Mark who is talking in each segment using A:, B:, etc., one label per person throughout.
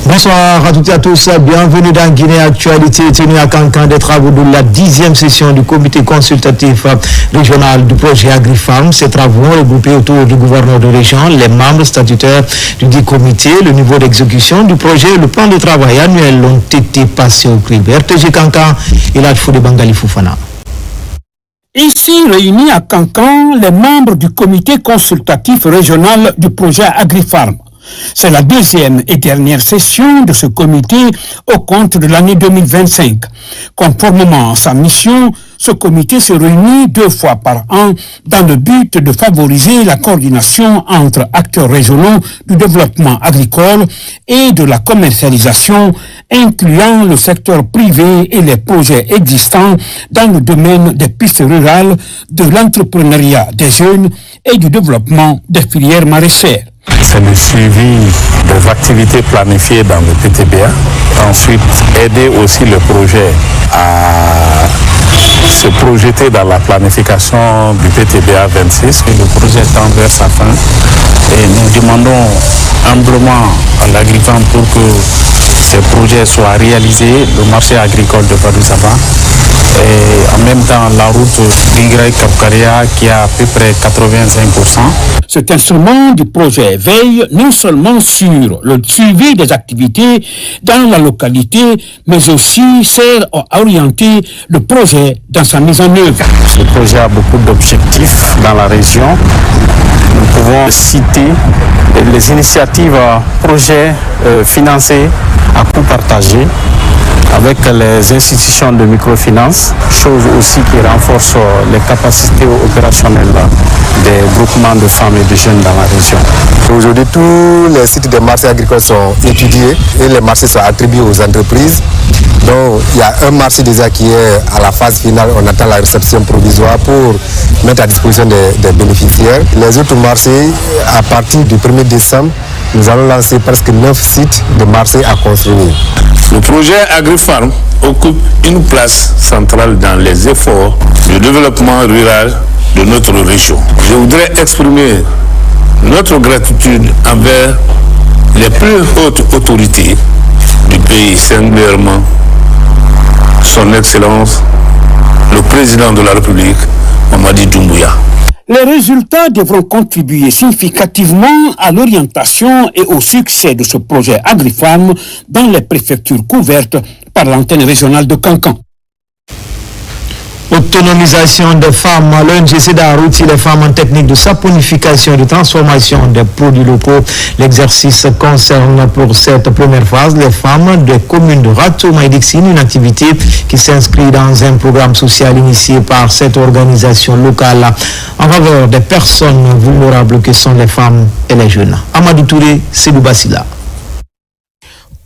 A: Bonsoir à toutes et à tous, bienvenue dans Guinée Actualité, tenue à Cancan des travaux de la 10e session du comité consultatif régional du projet AgriFarm. Ces travaux ont regroupé autour du gouverneur de région, les membres statutaires du dit comité, le niveau d'exécution du projet et le plan de travail annuel ont été passés au crible. RTG Cancan et la Fou de Bangali Foufana.
B: Ici réunis à Cancan, les membres du comité consultatif régional du projet AgriFarm. C'est la deuxième et dernière session de ce comité au compte de l'année 2025. Conformément à sa mission, ce comité se réunit 2 fois par an dans le but de favoriser la coordination entre acteurs régionaux du développement agricole et de la commercialisation, incluant le secteur privé et les projets existants dans le domaine des pistes rurales, de l'entrepreneuriat des jeunes et du développement des filières maraîchères.
C: C'est le suivi des activités planifiées dans le PTBA. Ensuite, aider aussi le projet à se projeter dans la planification du PTBA 26. Et le projet tend vers sa fin. Et nous demandons humblement à l'AgriFarm pour que ces projets soient réalisés, le marché agricole de Badou-Saba. Et en même temps, la route Guinguiraï-Kapkaria qui a à peu près 85%.
B: Cet instrument du projet veille non seulement sur le suivi des activités dans la localité, mais aussi sert à orienter le projet dans sa mise en œuvre.
C: Ce projet a beaucoup d'objectifs dans la région. Nous pouvons citer les initiatives projets financés à coût partagé avec les institutions de microfinance, chose aussi qui renforce les capacités opérationnelles des groupements de femmes et de jeunes dans la région.
D: Aujourd'hui, tous les sites de marchés agricoles sont étudiés et les marchés sont attribués aux entreprises. Donc, il y a un marché déjà qui est à la phase finale. On attend la réception provisoire pour mettre à disposition des bénéficiaires. Les autres marchés, à partir du 1er décembre, nous allons lancer presque 9 sites de marchés à construire.
E: Le projet AgriFarm occupe une place centrale dans les efforts de développement rural de notre région. Je voudrais exprimer notre gratitude envers les plus hautes autorités du pays, singulièrement son Excellence, le président de la République, Mamadi Doumbouya.
B: Les résultats devront contribuer significativement à l'orientation et au succès de ce projet AgriFarm dans les préfectures couvertes par l'antenne régionale de Cancan.
A: Autonomisation des femmes, l'ONG CEDAR outille les femmes en technique de saponification et de transformation des produits locaux. L'exercice concerne pour cette première phase les femmes des communes de Ratouma et Dixine, une activité qui s'inscrit dans un programme social initié par cette organisation locale en faveur des personnes vulnérables que sont les femmes et les jeunes. Amadou Touré, Sédou Bassila.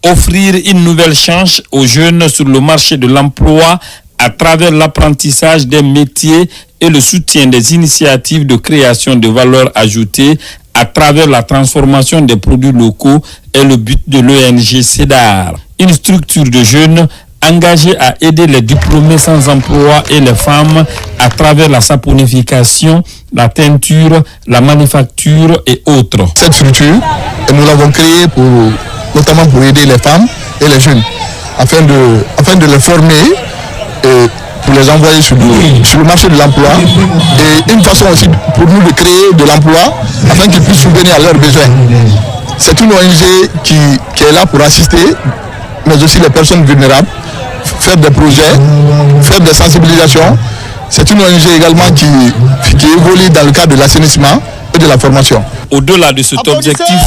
F: Offrir une nouvelle chance aux jeunes sur le marché de l'emploi à travers l'apprentissage des métiers et le soutien des initiatives de création de valeur ajoutée à travers la transformation des produits locaux est le but de l'ONG CEDAR. Une structure de jeunes engagée à aider les diplômés sans emploi et les femmes à travers la saponification, la teinture, la manufacture et autres.
G: Cette structure, nous l'avons créée notamment pour aider les femmes et les jeunes, afin de les former et pour les envoyer sur le marché de l'emploi, et une façon aussi pour nous de créer de l'emploi afin qu'ils puissent subvenir à leurs besoins. C'est une ONG qui est là pour assister, mais aussi les personnes vulnérables, faire des projets, faire des sensibilisations. C'est une ONG également qui évolue dans le cadre de l'assainissement et de la formation.
F: Au-delà de cet objectif,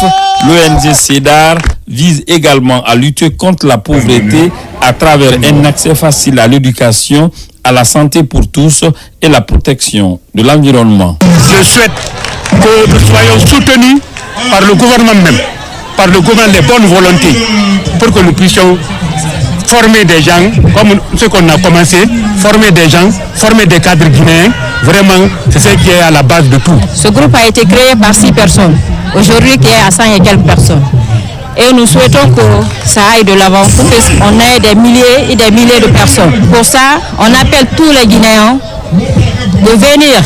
F: l'ONG CEDAR vise également à lutter contre la pauvreté à travers un accès facile à l'éducation, à la santé pour tous et la protection de l'environnement.
B: Je souhaite que nous soyons soutenus par le gouvernement même, par le gouvernement des bonnes volontés, pour que nous puissions former des gens, comme ce qu'on a commencé, former des gens, former des cadres guinéens. Vraiment, c'est ce qui est à la base de tout.
H: Ce groupe a été créé par 6 personnes, aujourd'hui qui est à 100 et quelques personnes. Et nous souhaitons que ça aille de l'avant pour qu'on ait des milliers et des milliers de personnes. Pour ça, on appelle tous les Guinéens de venir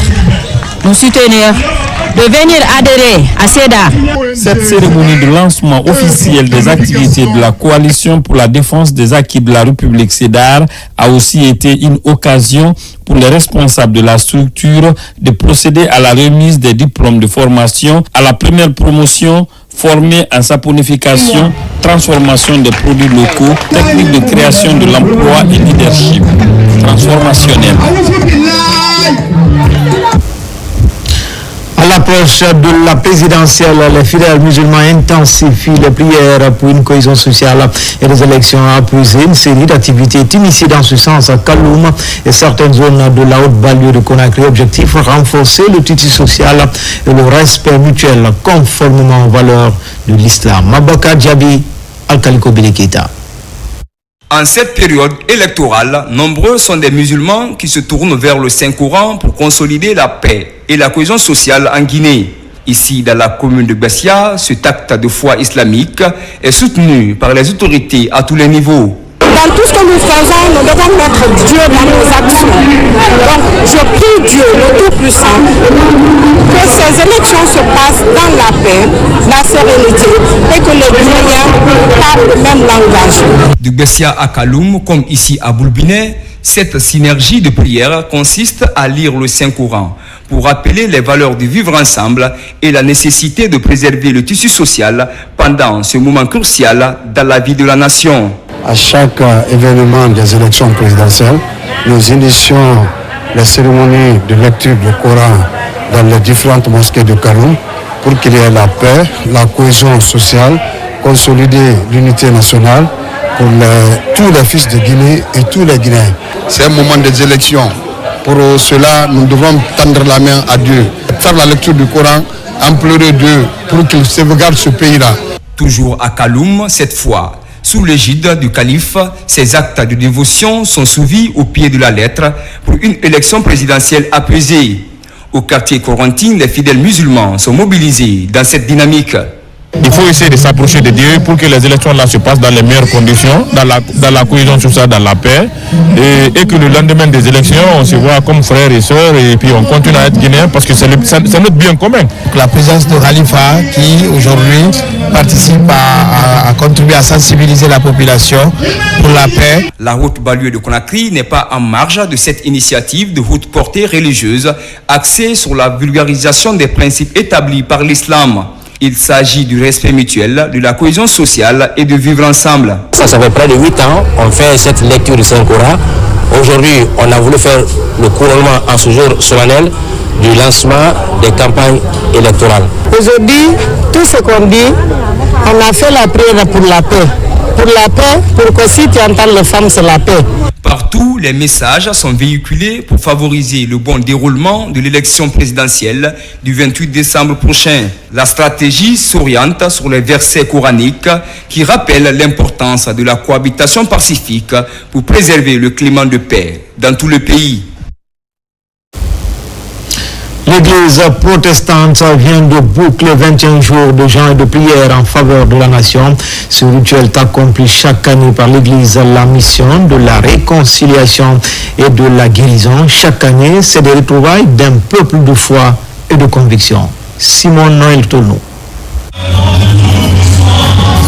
H: nous soutenir, de venir adhérer à CEDA.
F: Cette cérémonie de lancement officiel des activités de la Coalition pour la défense des acquis de la République CEDAR a aussi été une occasion pour les responsables de la structure de procéder à la remise des diplômes de formation à la première promotion formée en saponification, transformation des produits locaux, technique de création de l'emploi et leadership transformationnel.
A: À l'approche de la présidentielle, les fidèles musulmans intensifient les prières pour une cohésion sociale et des élections apaisées. Une série d'activités est initiée dans ce sens à Kaloum et certaines zones de la haute banlieue de Conakry. Objectif, renforcer le tissu social et le respect mutuel conformément aux valeurs de l'islam. Mabaka Djabi, Alkaliko Belekita.
I: En cette période électorale, nombreux sont des musulmans qui se tournent vers le Saint-Coran pour consolider la paix et la cohésion sociale en Guinée. Ici, dans la commune de Bessia, cet acte de foi islamique est soutenu par les autorités à tous les niveaux.
J: Dans tout ce que nous faisons, nous devons mettre Dieu dans nos actions. Donc, je prie Dieu, le Tout-Puissant, que ces élections se passent dans la paix, la sérénité et que les Guinéens parlent le même langage.
I: Du Bessia à Kaloum, comme ici à Boulbinet, cette synergie de prière consiste à lire le Saint-Coran pour rappeler les valeurs du vivre ensemble et la nécessité de préserver le tissu social pendant ce moment crucial dans la vie de la nation.
K: À chaque événement des élections présidentielles, nous initions les cérémonies de lecture du Coran dans les différentes mosquées de Kaloum pour qu'il y ait la paix, la cohésion sociale, consolider l'unité nationale pour tous les fils de Guinée et tous les Guinéens. C'est un moment des élections. Pour cela, nous devons tendre la main à Dieu, faire la lecture du Coran, implorer Dieu pour qu'il sauvegarde ce pays-là.
I: Toujours à Kaloum, cette fois, sous l'égide du calife, ces actes de dévotion sont suivis au pied de la lettre pour une élection présidentielle apaisée. Au quartier Corentine, les fidèles musulmans sont mobilisés dans cette dynamique.
C: Il faut essayer de s'approcher de Dieu pour que les élections là se passent dans les meilleures conditions, dans la cohésion sociale, dans la paix, et que le lendemain des élections, on se voit comme frères et sœurs, et puis on continue à être guinéens parce que c'est notre bien commun.
L: La présence de Khalifa qui aujourd'hui participe à contribuer à sensibiliser la population pour la paix.
I: La haute banlieue de Conakry n'est pas en marge de cette initiative de haute portée religieuse axée sur la vulgarisation des principes établis par l'islam. Il s'agit du respect mutuel, de la cohésion sociale et de vivre ensemble.
M: Ça fait près de 8 ans, on fait cette lecture du Saint-Coran. Aujourd'hui, on a voulu faire le couronnement en ce jour solennel du lancement des campagnes électorales.
J: Aujourd'hui, tout ce qu'on dit, on a fait la prière pour la paix. Pour la paix, pour que si tu entends les femmes, c'est la paix.
I: Partout, les messages sont véhiculés pour favoriser le bon déroulement de l'élection présidentielle du 28 décembre prochain. La stratégie s'oriente sur les versets coraniques qui rappellent l'importance de la cohabitation pacifique pour préserver le climat de paix dans tout le pays.
A: L'Église protestante vient de boucler 21 jours de jeûne et de prière en faveur de la nation. Ce rituel accompli chaque année par l'Église la mission de la réconciliation et de la guérison. Chaque année, c'est des retrouvailles d'un peuple de foi et de conviction. Simon Noël Tourneau.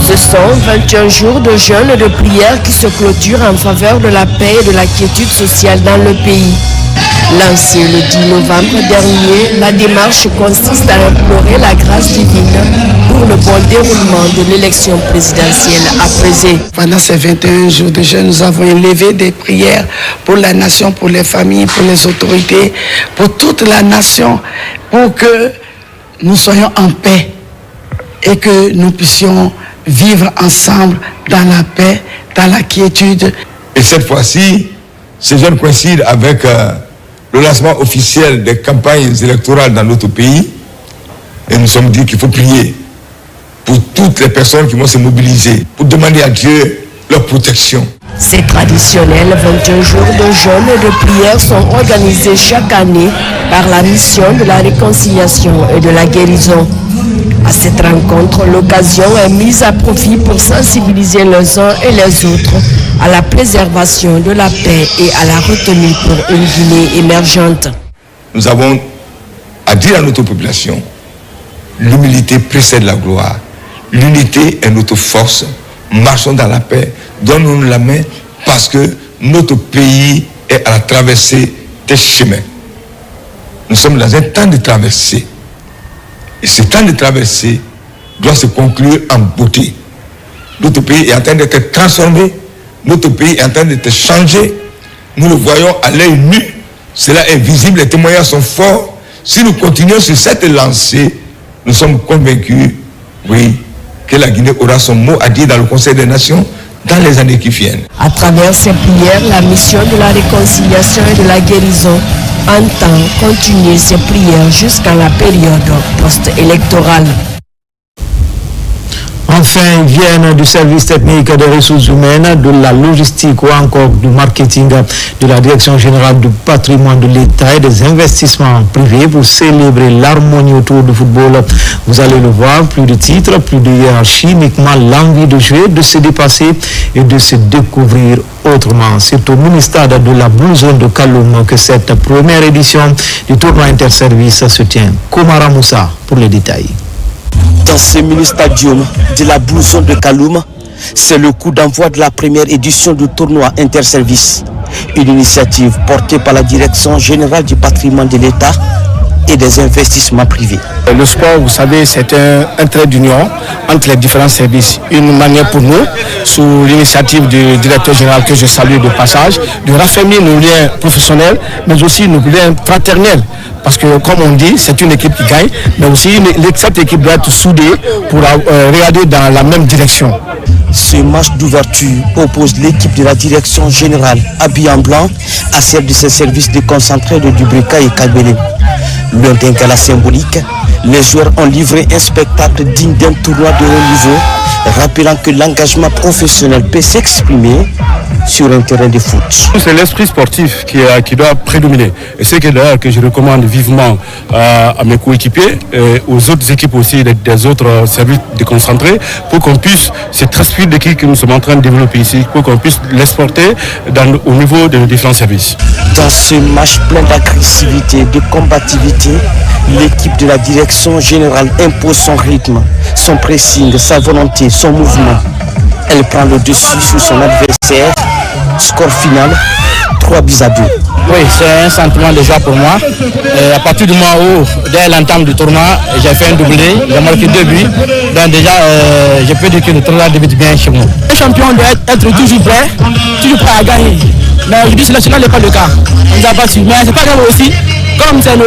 N: Ce sont 21 jours de jeûne et de prière qui se clôturent en faveur de la paix et de la quiétude sociale dans le pays. Lancée le 10 novembre dernier, la démarche consiste à implorer la grâce divine pour le bon déroulement de l'élection présidentielle apaisée.
O: Pendant ces 21 jours de jeûne, nous avons élevé des prières pour la nation, pour les familles, pour les autorités, pour toute la nation, pour que nous soyons en paix et que nous puissions vivre ensemble dans la paix, dans la quiétude.
P: Et cette fois-ci, ces jeunes coïncident avec le lancement officiel des campagnes électorales dans notre pays. Et nous sommes dit qu'il faut prier pour toutes les personnes qui vont se mobiliser, pour demander à Dieu leur protection.
N: Ces traditionnels 21 jours de jeûne et de prière sont organisés chaque année par la mission de la réconciliation et de la guérison. À cette rencontre, l'occasion est mise à profit pour sensibiliser les uns et les autres à la préservation de la paix et à la retenue pour une Guinée émergente.
P: nous avons à dire à notre population, l'humilité précède la gloire. L'unité est notre force. Marchons dans la paix. Donnons-nous la main parce que notre pays est à la traversée des chemins. Nous sommes dans un temps de traversée. Et ce temps de traversée doit se conclure en beauté. Notre pays est en train d'être transformé. Notre pays est en train d'être changé. Nous le voyons à l'œil nu. Cela est visible. Les témoignages sont forts. Si nous continuons sur cette lancée, nous sommes convaincus, oui, que la Guinée aura son mot à dire dans le Conseil des Nations dans les années qui viennent.
N: À travers ces prières, la mission de la réconciliation et de la guérison entend continuer ses prières jusqu'à la période post-électorale.
A: Enfin, ils viennent du service technique des ressources humaines, de la logistique ou encore du marketing de la Direction générale du patrimoine de l'État et des investissements privés pour célébrer l'harmonie autour du football. Vous allez le voir, plus de titres, plus de hiérarchie, uniquement l'envie de jouer, de se dépasser et de se découvrir autrement. C'est au ministère de la Blue Zone de Kaloum que cette première édition du tournoi interservice se tient. Komara Moussa pour les détails.
Q: Dans ce mini-stadium de la Blue Zone de Kaloum, c'est le coup d'envoi de la première édition du tournoi interservice. Une initiative portée par la Direction générale du patrimoine de l'État et des investissements privés.
L: Le sport, vous savez, c'est un trait d'union entre les différents services. Une manière pour nous, sous l'initiative du directeur général que je salue de passage, de raffermir nos liens professionnels, mais aussi nos liens fraternels. Parce que, comme on dit, c'est une équipe qui gagne, mais aussi cette équipe doit être soudée pour regarder dans la même direction.
Q: Ce match d'ouverture oppose l'équipe de la Direction générale habillée en blanc à celle de ses services déconcentrés de Dubrika et Kalbele. L'un d'un gala symbolique, les joueurs ont livré un spectacle digne d'un tournoi de haut niveau, rappelant que l'engagement professionnel peut s'exprimer sur un terrain de foot.
L: C'est l'esprit sportif qui doit prédominer. Et c'est d'ailleurs que je recommande vivement à mes coéquipiers et aux autres équipes aussi des autres services déconcentrés pour qu'on puisse, cet esprit d'équipe que nous sommes en train de développer ici, pour qu'on puisse l'exporter au niveau de nos différents services.
Q: Dans ce match plein d'agressivité, de combativité, l'équipe de la Direction générale impose son rythme, son pressing, sa volonté, son mouvement. Elle prend le dessus sur son adversaire. Score final, 3-2.
L: Oui, c'est un sentiment déjà pour moi. Et à partir du moment où, dès l'entame du tournoi, j'ai fait un doublé, j'ai marqué 2 buts. Donc déjà, je peux dire que le tournoi débute bien chez moi.
R: Un champion doit être toujours prêt à gagner. Mais aujourd'hui, ce n'est pas le cas. On nous a battus. Mais c'est pas grave aussi. Comme c'est nos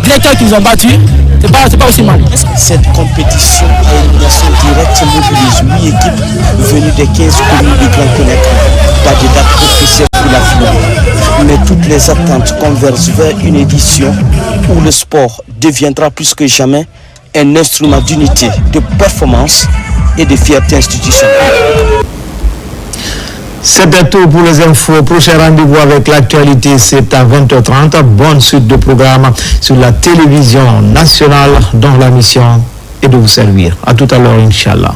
R: directeurs qui nous ont battus, c'est pas aussi mal.
Q: Cette compétition à élimination directe mobilise 8 équipes venues des 15 communes du Grand Connaître. Pas de date officielle pour la finale. Mais toutes les attentes convergent vers une édition où le sport deviendra plus que jamais un instrument d'unité, de performance et de fierté institutionnelle.
A: C'était tout pour les infos. Prochain rendez-vous avec l'actualité, c'est à 20h30. Bonne suite de programme sur la télévision nationale dont la mission est de vous servir. À tout à l'heure, Inch'Allah.